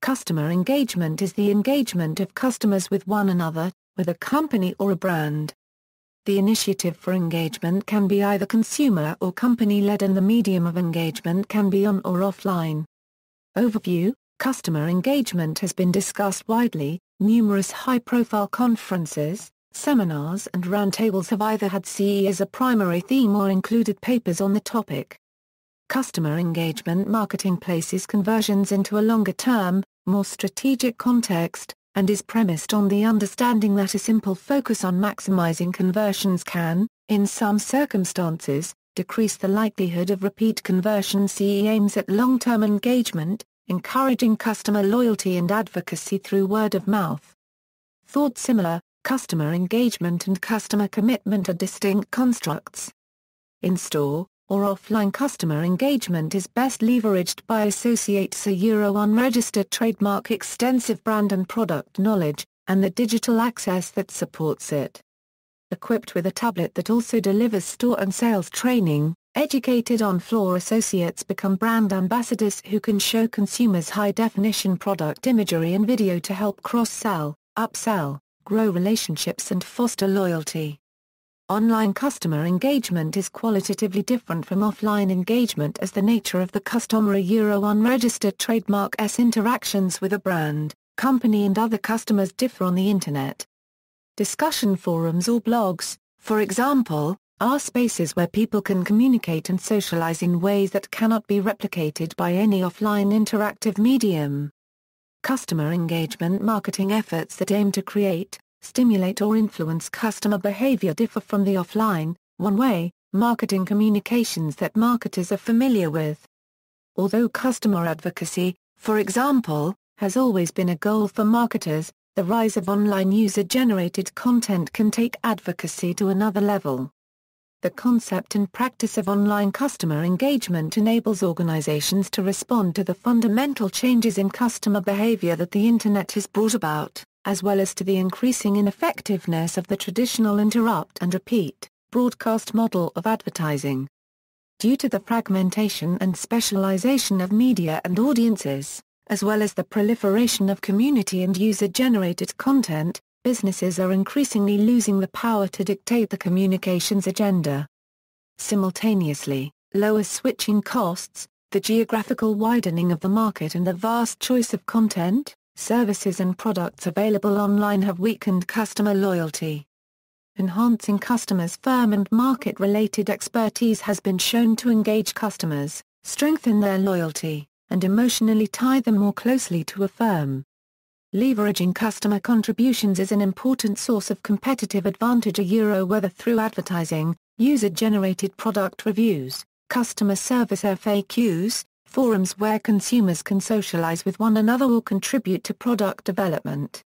Customer engagement is the engagement of customers with one another, with a company or a brand. The initiative for engagement can be either consumer or company-led, and the medium of engagement can be on or offline. Overview: customer engagement has been discussed widely. Numerous high-profile conferences, seminars and roundtables have either had CE as a primary theme or included papers on the topic. Customer engagement marketing places conversions into a longer-term, more strategic context, and is premised on the understanding that a simple focus on maximizing conversions can, in some circumstances, decrease the likelihood of repeat conversion. CE aims at long-term engagement, encouraging customer loyalty and advocacy through word of mouth. Thought similar: customer engagement and customer commitment are distinct constructs. In-store or offline customer engagement is best leveraged by associates unregistered trademark, extensive brand and product knowledge, and the digital access that supports it. Equipped with a tablet that also delivers store and sales training, educated on-floor associates become brand ambassadors who can show consumers high-definition product imagery and video to help cross-sell, upsell, grow relationships and foster loyalty. Online customer engagement is qualitatively different from offline engagement, as the nature of the customer unregistered trademark's interactions with a brand, company and other customers differ on the Internet. Discussion forums or blogs, for example, are spaces where people can communicate and socialize in ways that cannot be replicated by any offline interactive medium. Customer engagement marketing efforts that aim to create, stimulate or influence customer behavior differ from the offline, one-way, marketing communications that marketers are familiar with. Although customer advocacy, for example, has always been a goal for marketers, the rise of online user-generated content can take advocacy to another level. The concept and practice of online customer engagement enables organizations to respond to the fundamental changes in customer behavior that the Internet has brought about, as well as to the increasing ineffectiveness of the traditional interrupt and repeat, broadcast model of advertising. Due to the fragmentation and specialization of media and audiences, as well as the proliferation of community and user-generated content, businesses are increasingly losing the power to dictate the communications agenda. Simultaneously, lower switching costs, the geographical widening of the market and the vast choice of content, services and products available online have weakened customer loyalty. Enhancing customers' firm and market-related expertise has been shown to engage customers, strengthen their loyalty, and emotionally tie them more closely to a firm. Leveraging customer contributions is an important source of competitive advantage, whether through advertising, user-generated product reviews, customer service FAQs, forums where consumers can socialize with one another or contribute to product development.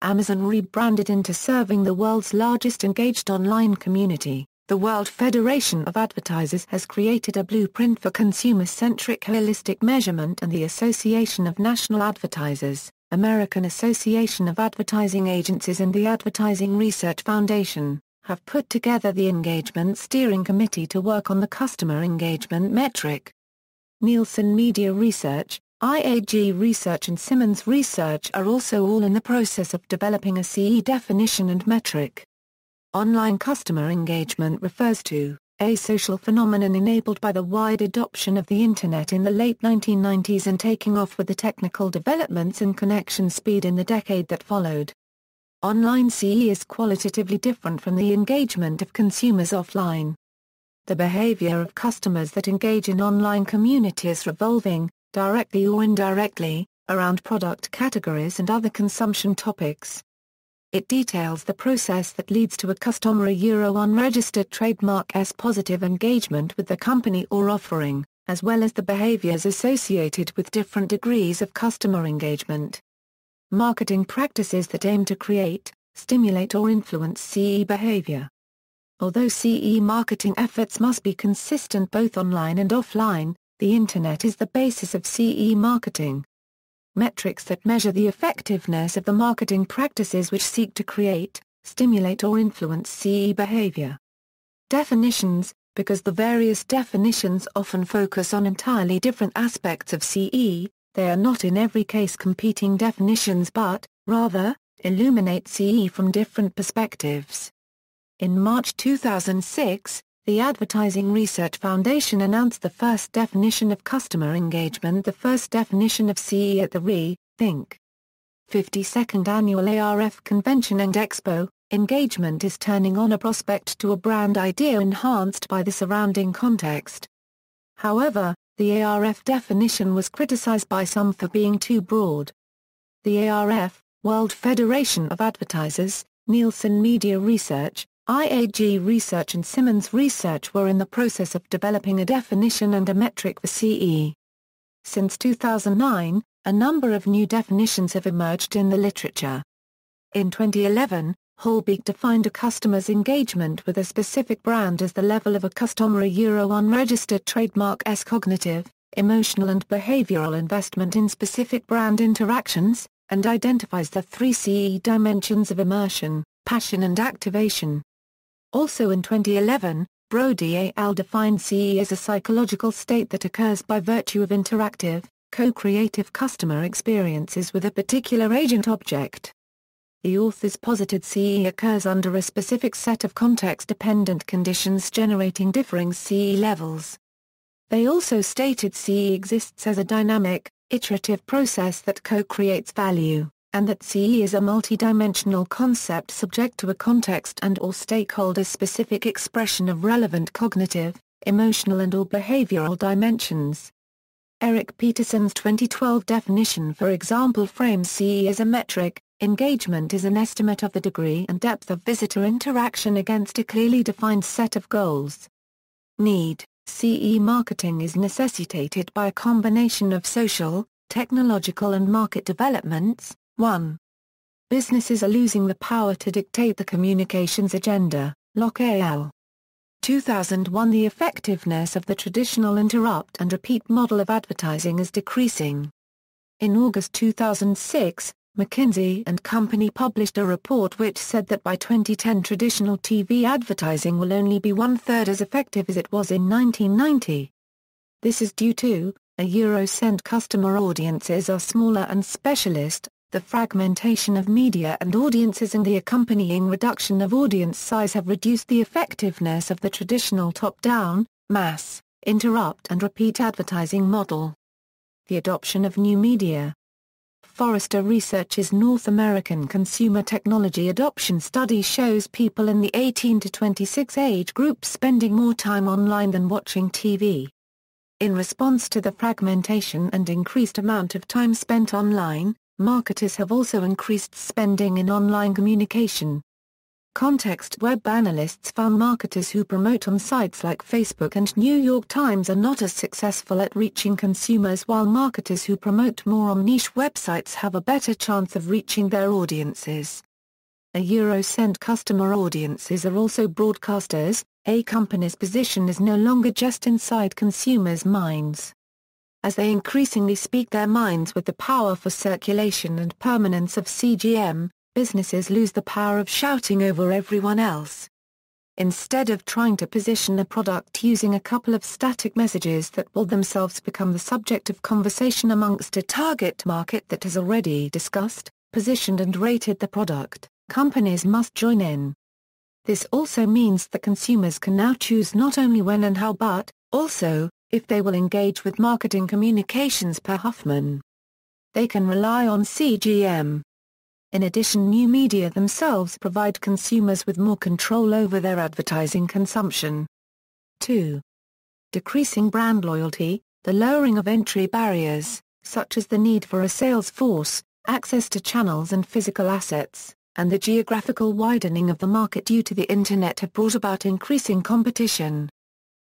Amazon rebranded into serving the world's largest engaged online community. The World Federation of Advertisers has created a blueprint for consumer-centric holistic measurement, and the Association of National Advertisers, American Association of Advertising Agencies and the Advertising Research Foundation, have put together the Engagement Steering Committee to work on the customer engagement metric. Nielsen Media Research, IAG Research and Simmons Research are also all in the process of developing a CE definition and metric. Online customer engagement refers to a social phenomenon enabled by the wide adoption of the Internet in the late 1990s and taking off with the technical developments in connection speed in the decade that followed. Online CE is qualitatively different from the engagement of consumers offline. The behavior of customers that engage in online communities revolving, directly or indirectly, around product categories and other consumption topics. It details the process that leads to a customer unregistered trademark's positive engagement with the company or offering, as well as the behaviors associated with different degrees of customer engagement. Marketing practices that aim to create, stimulate or influence CE behavior. Although CE marketing efforts must be consistent both online and offline, the Internet is the basis of CE marketing. Metrics that measure the effectiveness of the marketing practices which seek to create, stimulate or influence CE behavior. Definitions, because the various definitions often focus on entirely different aspects of CE, they are not in every case competing definitions but, rather, illuminate CE from different perspectives. In March 2006, the Advertising Research Foundation announced the first definition of customer engagement, the first definition of CE at the Think 52nd Annual ARF Convention and Expo. Engagement is turning on a prospect to a brand idea enhanced by the surrounding context. However, the ARF definition was criticized by some for being too broad. The ARF, World Federation of Advertisers, Nielsen Media Research, IAG Research and Simmons Research were in the process of developing a definition and a metric for CE. Since 2009, a number of new definitions have emerged in the literature. In 2011, Holbeek defined a customer's engagement with a specific brand as the level of a customer unregistered trademark's cognitive, emotional and behavioral investment in specific brand interactions, and identifies the 3 CE dimensions of immersion, passion and activation. Also in 2011, Brody et al. Defined CE as a psychological state that occurs by virtue of interactive, co-creative customer experiences with a particular agent-object. The authors posited CE occurs under a specific set of context-dependent conditions generating differing CE levels. They also stated CE exists as a dynamic, iterative process that co-creates value, and that CE is a multidimensional concept subject to a context and/or stakeholder-specific expression of relevant cognitive, emotional and/or behavioral dimensions. Eric Peterson's 2012 definition, for example, frames CE as a metric. Engagement is an estimate of the degree and depth of visitor interaction against a clearly defined set of goals. Need. CE marketing is necessitated by a combination of social, technological and market developments. 1. Businesses are losing the power to dictate the communications agenda. Locke et al. 2001. The effectiveness of the traditional interrupt and repeat model of advertising is decreasing. In August 2006, McKinsey & Company published a report which said that by 2010 traditional TV advertising will only be one-third as effective as it was in 1990. This is due to, a Eurocent customer audiences are smaller and specialist, the fragmentation of media and audiences and the accompanying reduction of audience size have reduced the effectiveness of the traditional top-down, mass, interrupt and repeat advertising model. The adoption of new media. Forrester Research's North American Consumer Technology Adoption Study shows people in the 18 to 26 age group spending more time online than watching TV. In response to the fragmentation and increased amount of time spent online, marketers have also increased spending in online communication. Context Web analysts found marketers who promote on sites like Facebook and New York Times are not as successful at reaching consumers, while marketers who promote more on niche websites have a better chance of reaching their audiences. A Eurocent customer audiences are also broadcasters. A company's position is no longer just inside consumers' minds. As they increasingly speak their minds with the power for circulation and permanence of CGM, businesses lose the power of shouting over everyone else. Instead of trying to position a product using a couple of static messages that will themselves become the subject of conversation amongst a target market that has already discussed, positioned and rated the product, companies must join in. This also means that consumers can now choose not only when and how but, also, if they will engage with marketing communications per Huffman. They can rely on CGM. In addition, new media themselves provide consumers with more control over their advertising consumption. 2. Decreasing brand loyalty, the lowering of entry barriers, such as the need for a sales force, access to channels and physical assets, and the geographical widening of the market due to the Internet have brought about increasing competition.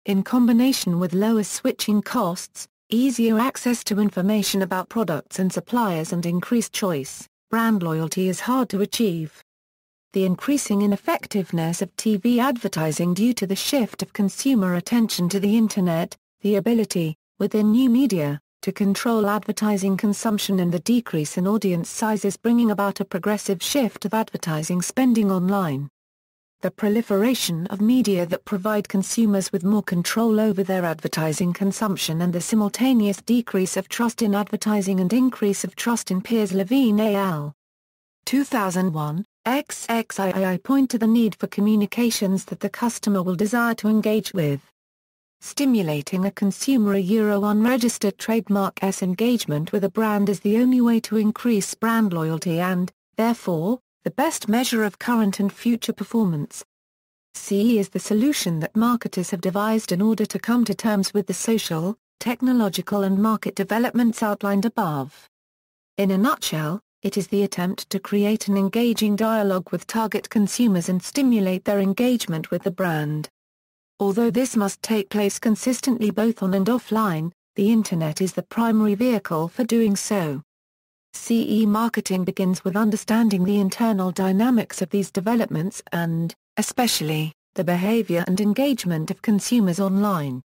In combination with lower switching costs, easier access to information about products and suppliers and increased choice, brand loyalty is hard to achieve. The increasing ineffectiveness of TV advertising due to the shift of consumer attention to the Internet, the ability, within new media, to control advertising consumption and the decrease in audience sizes bringing about a progressive shift of advertising spending online. the proliferation of media that provide consumers with more control over their advertising consumption and the simultaneous decrease of trust in advertising and increase of trust in peers. Levine al. 2001, XXII point to the need for communications that the customer will desire to engage with. Stimulating a consumer unregistered trademark's engagement with a brand is the only way to increase brand loyalty and, therefore, the best measure of current and future performance. CE is the solution that marketers have devised in order to come to terms with the social, technological and market developments outlined above. In a nutshell, it is the attempt to create an engaging dialogue with target consumers and stimulate their engagement with the brand. Although this must take place consistently both on and offline, the Internet is the primary vehicle for doing so. CE marketing begins with understanding the internal dynamics of these developments and, especially, the behavior and engagement of consumers online.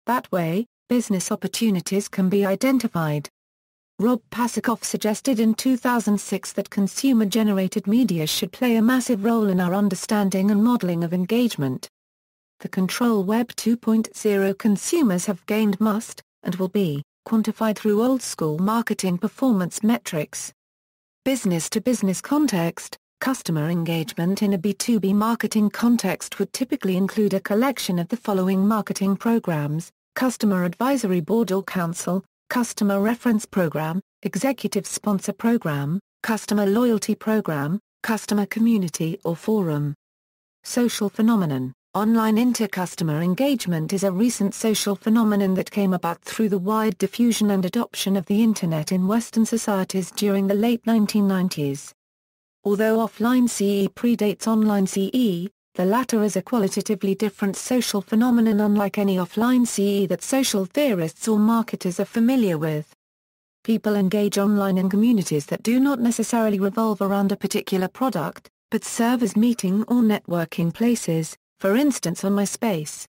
That way, business opportunities can be identified. Rob Pasakoff suggested in 2006 that consumer-generated media should play a massive role in our understanding and modeling of engagement. The Control Web 2.0 consumers have gained must, and will be, quantified through old-school marketing performance metrics. Business-to-business context, customer engagement in a B2B marketing context would typically include a collection of the following marketing programs: Customer Advisory Board or Council, Customer Reference Program, Executive Sponsor Program, Customer Loyalty Program, Customer Community or Forum. Social phenomenon. Online inter-customer engagement is a recent social phenomenon that came about through the wide diffusion and adoption of the Internet in Western societies during the late 1990s. Although offline CE predates online CE, the latter is a qualitatively different social phenomenon unlike any offline CE that social theorists or marketers are familiar with. People engage online in communities that do not necessarily revolve around a particular product, but serve as meeting or networking places. For instance on MySpace.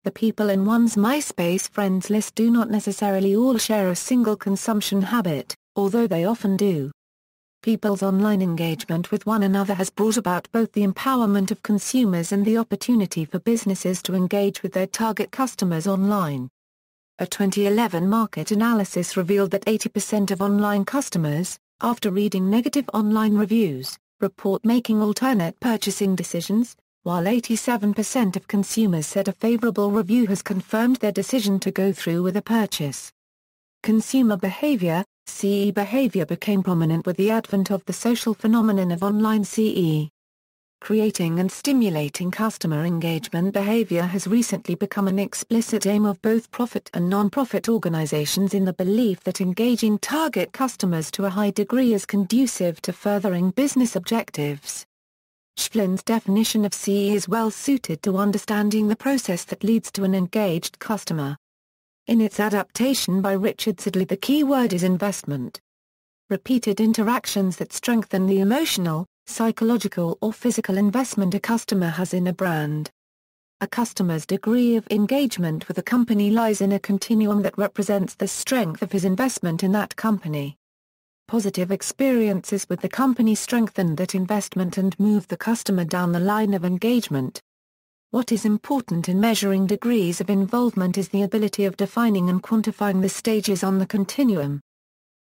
The people in one's MySpace friends list do not necessarily all share a single consumption habit, although they often do. People's online engagement with one another has brought about both the empowerment of consumers and the opportunity for businesses to engage with their target customers online. A 2011 market analysis revealed that 80% of online customers, after reading negative online reviews, report making alternate purchasing decisions, while 87% of consumers said a favorable review has confirmed their decision to go through with a purchase. Consumer behavior, CE behavior became prominent with the advent of the social phenomenon of online CE. Creating and stimulating customer engagement behavior has recently become an explicit aim of both profit and non-profit organizations in the belief that engaging target customers to a high degree is conducive to furthering business objectives. Schflin's definition of CE is well suited to understanding the process that leads to an engaged customer. In its adaptation by Richard Sidley, the key word is investment. Repeated interactions that strengthen the emotional, psychological or physical investment a customer has in a brand. A customer's degree of engagement with a company lies in a continuum that represents the strength of his investment in that company. Positive experiences with the company strengthen that investment and move the customer down the line of engagement. What is important in measuring degrees of involvement is the ability of defining and quantifying the stages on the continuum.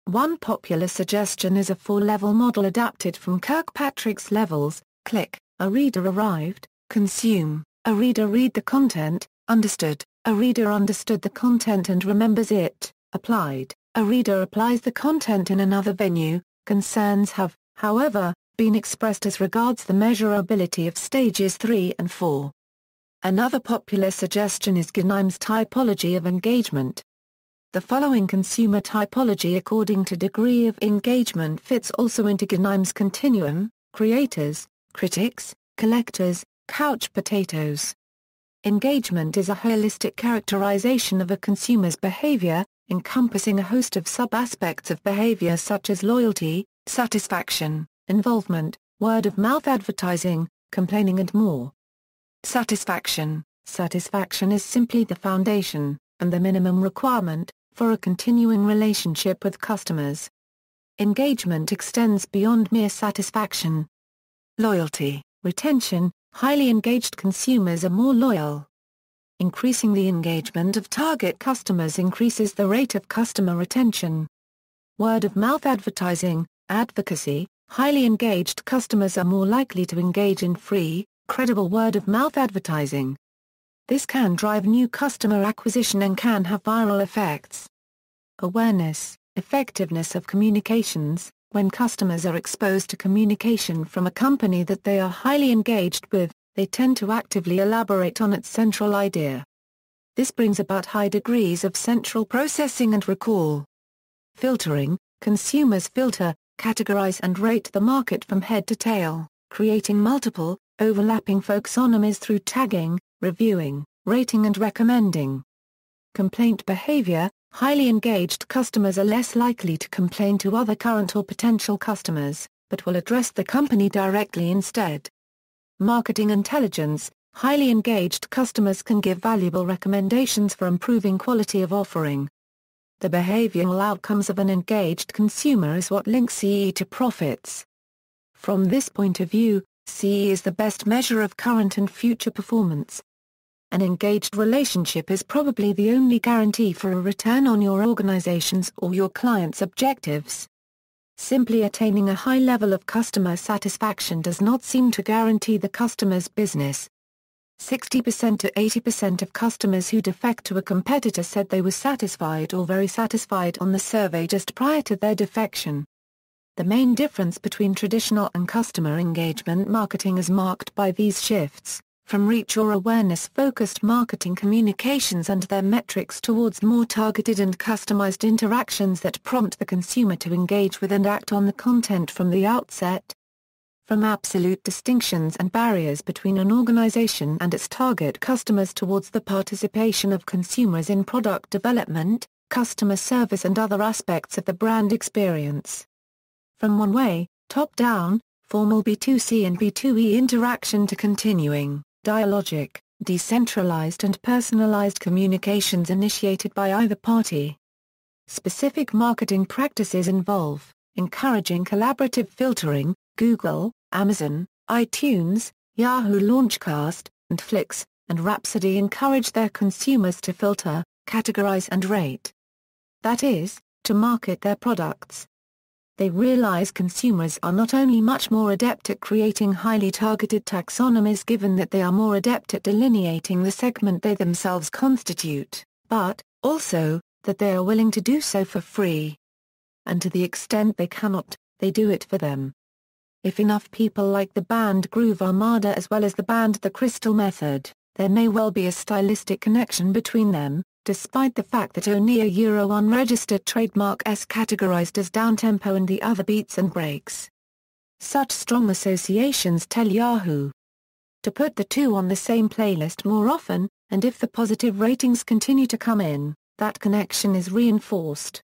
One popular suggestion is a 4-level model adapted from Kirkpatrick's levels: click, a reader arrived; consume, a reader read the content; understood, a reader understood the content and remembers it; applied, a reader applies the content in another venue. Concerns have, however, been expressed as regards the measurability of stages 3 and 4. Another popular suggestion is Gneim's typology of engagement. The following consumer typology according to degree of engagement fits also into Gneim's continuum: creators, critics, collectors, couch potatoes. Engagement is a holistic characterization of a consumer's behavior, encompassing a host of sub-aspects of behavior such as loyalty, satisfaction, involvement, word-of-mouth advertising, complaining and more. Satisfaction is simply the foundation, and the minimum requirement, for a continuing relationship with customers. Engagement extends beyond mere satisfaction. Loyalty, retention, highly engaged consumers are more loyal. Increasing the engagement of target customers increases the rate of customer retention. Word-of-mouth advertising, advocacy. Highly engaged customers are more likely to engage in free, credible word-of-mouth advertising. This can drive new customer acquisition and can have viral effects. Awareness, effectiveness of communications. When customers are exposed to communication from a company that they are highly engaged with, they tend to actively elaborate on its central idea. This brings about high degrees of central processing and recall. Filtering. Consumers filter, categorize and rate the market from head to tail, creating multiple, overlapping folksonomies through tagging, reviewing, rating and recommending. Complaint behavior. Highly engaged customers are less likely to complain to other current or potential customers, but will address the company directly instead. Marketing intelligence. Highly engaged customers can give valuable recommendations for improving quality of offering. The behavioral outcomes of an engaged consumer is what links CE to profits. From this point of view, CE is the best measure of current and future performance. An engaged relationship is probably the only guarantee for a return on your organization's or your client's objectives. Simply attaining a high level of customer satisfaction does not seem to guarantee the customer's business. 60% to 80% of customers who defect to a competitor said they were satisfied or very satisfied on the survey just prior to their defection. The main difference between traditional and customer engagement marketing is marked by these shifts, from reach or awareness-focused marketing communications and their metrics towards more targeted and customized interactions that prompt the consumer to engage with and act on the content from the outset. From absolute distinctions and barriers between an organization and its target customers towards the participation of consumers in product development, customer service and other aspects of the brand experience. From one-way, top-down, formal B2C and B2E interaction to continuing, dialogic, decentralized and personalized communications initiated by either party. Specific marketing practices involve encouraging collaborative filtering. Google, Amazon, iTunes, Yahoo Launchcast, and Flix, and Rhapsody encourage their consumers to filter, categorize and rate. That is, to market their products. They realize consumers are not only much more adept at creating highly targeted taxonomies given that they are more adept at delineating the segment they themselves constitute, but, also, that they are willing to do so for free. And to the extent they cannot, they do it for them. If enough people like the band Groove Armada as well as the band The Crystal Method, there may well be a stylistic connection between them, despite the fact that only a Euro unregistered trademark is categorized as downtempo and the other beats and breaks. Such strong associations tell Yahoo to put the two on the same playlist more often, and if the positive ratings continue to come in, that connection is reinforced.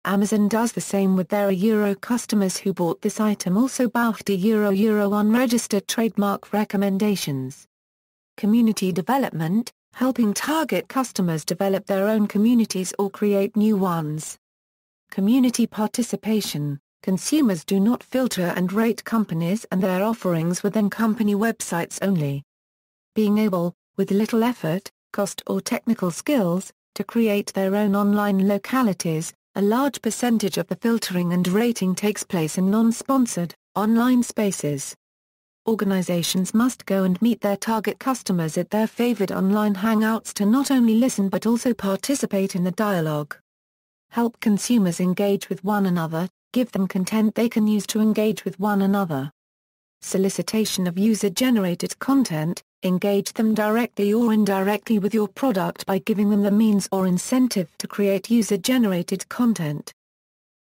Amazon does the same with their Euro customers who bought this item also bought a Euro unregistered trademark recommendations. Community development, helping target customers develop their own communities or create new ones. Community participation, consumers do not filter and rate companies and their offerings within company websites only. Being able, with little effort, cost or technical skills, to create their own online localities. A large percentage of the filtering and rating takes place in non-sponsored, online spaces. Organizations must go and meet their target customers at their favored online hangouts to not only listen but also participate in the dialogue. Help consumers engage with one another, give them content they can use to engage with one another. Solicitation of user-generated content, engage them directly or indirectly with your product by giving them the means or incentive to create user-generated content.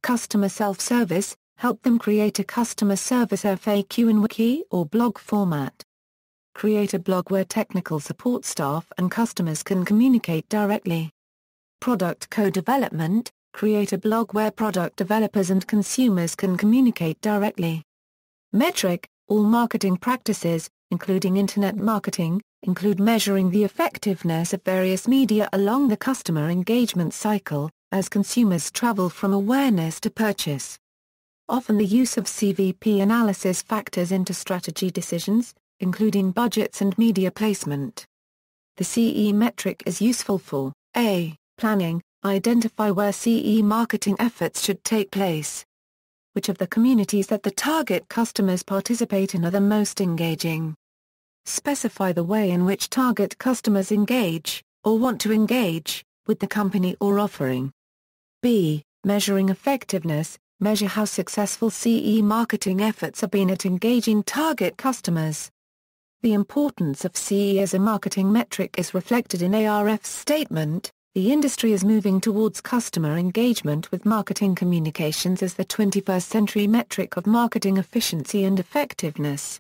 Customer self-service, help them create a customer service FAQ in wiki or blog format. Create a blog where technical support staff and customers can communicate directly. Product co-development, create a blog where product developers and consumers can communicate directly. Metric, all marketing practices, including internet marketing, include measuring the effectiveness of various media along the customer engagement cycle, as consumers travel from awareness to purchase. Often the use of CVP analysis factors into strategy decisions, including budgets and media placement. The CE metric is useful for a. Planning, identify where CE marketing efforts should take place. Which of the communities that the target customers participate in are the most engaging? Specify the way in which target customers engage, or want to engage, with the company or offering. B. Measuring effectiveness, measure how successful CE marketing efforts have been at engaging target customers. The importance of CE as a marketing metric is reflected in ARF's statement. The industry is moving towards customer engagement with marketing communications as the 21st century metric of marketing efficiency and effectiveness.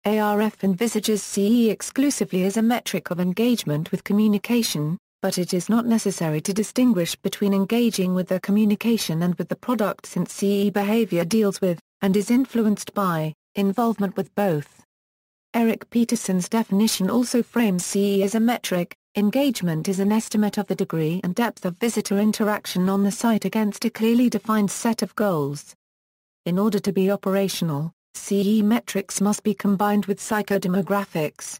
ARF envisages CE exclusively as a metric of engagement with communication, but it is not necessary to distinguish between engaging with the communication and with the product, since CE behavior deals with, and is influenced by, involvement with both. Eric Peterson's definition also frames CE as a metric. Engagement is an estimate of the degree and depth of visitor interaction on the site against a clearly defined set of goals. In order to be operational, CE metrics must be combined with psychodemographics.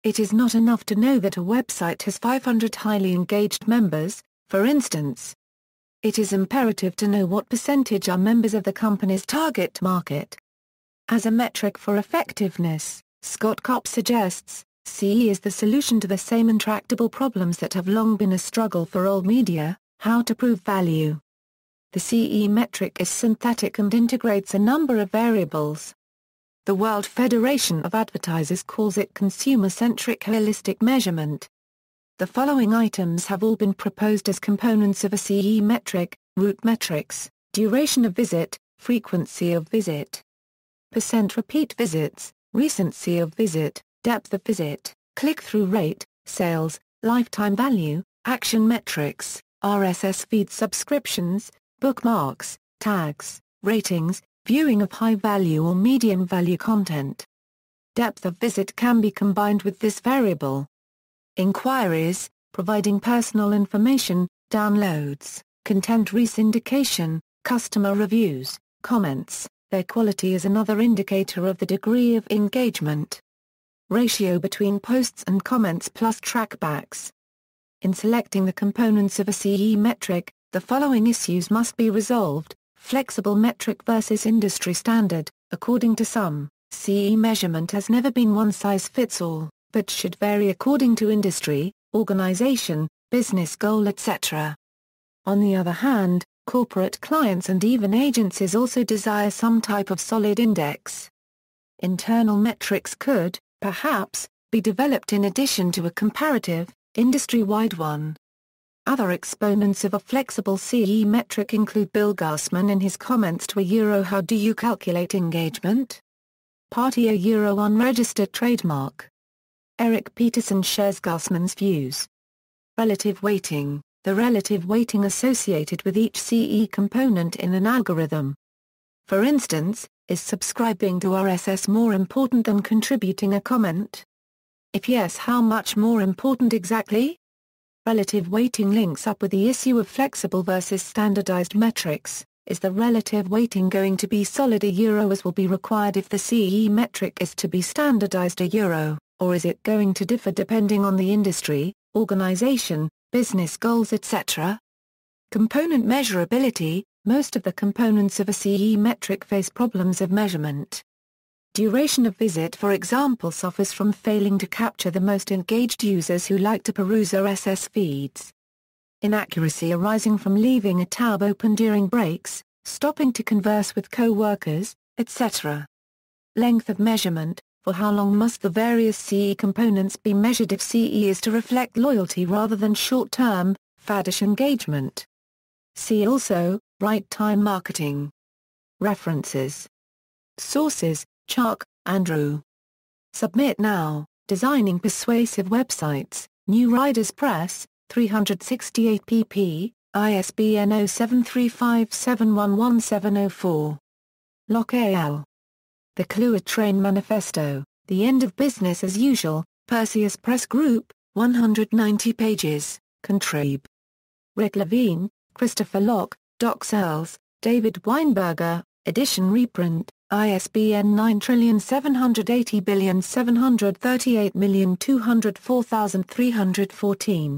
It is not enough to know that a website has 500 highly engaged members, for instance. It is imperative to know what percentage are members of the company's target market. As a metric for effectiveness, Scott Kopp suggests, CE is the solution to the same intractable problems that have long been a struggle for old media: how to prove value. The CE metric is synthetic and integrates a number of variables. The World Federation of Advertisers calls it consumer-centric holistic measurement. The following items have all been proposed as components of a CE metric: route metrics, duration of visit, frequency of visit, percent repeat visits, recency of visit, depth of visit, click-through rate, sales, lifetime value, action metrics, RSS feed subscriptions, bookmarks, tags, ratings, viewing of high-value or medium-value content. Depth of visit can be combined with this variable. Inquiries, providing personal information, downloads, content resyndication, customer reviews, comments, their quality is another indicator of the degree of engagement. Ratio between posts and comments plus trackbacks. In selecting the components of a CE metric, the following issues must be resolved: flexible metric versus industry standard. According to some, CE measurement has never been one size fits all, but should vary according to industry, organization, business goal, etc. On the other hand, corporate clients and even agencies also desire some type of solid index. Internal metrics could, perhaps, be developed in addition to a comparative, industry-wide one. Other exponents of a flexible CE metric include Bill Gassman in his comments to How Do You Calculate Engagement? Party Unregistered Trademark. Eric Peterson shares Gassman's views. Relative weighting, the relative weighting associated with each CE component in an algorithm. For instance, is subscribing to RSS more important than contributing a comment? If yes, how much more important exactly? Relative weighting links up with the issue of flexible versus standardized metrics. Is the relative weighting going to be solid as will be required if the CE metric is to be standardized or is it going to differ depending on the industry, organization, business goals, etc.? Component measurability. Most of the components of a CE metric face problems of measurement. Duration of visit, for example, suffers from failing to capture the most engaged users who like to peruse RSS feeds. Inaccuracy arising from leaving a tab open during breaks, stopping to converse with co-workers, etc. Length of measurement. For how long must the various CE components be measured if CE is to reflect loyalty rather than short-term, faddish engagement? See also, right time marketing. References. Sources: Chuck, Andrew. Submit now, Designing Persuasive Websites, New Riders Press, 368 pp, ISBN 0735711704. Locke al. The Clue Train Manifesto, The End of Business as Usual, Perseus Press Group, 190 pages, Contrib. Rick Levine, Christopher Locke, Doc Searles, David Weinberger, edition reprint, ISBN 978073820324314.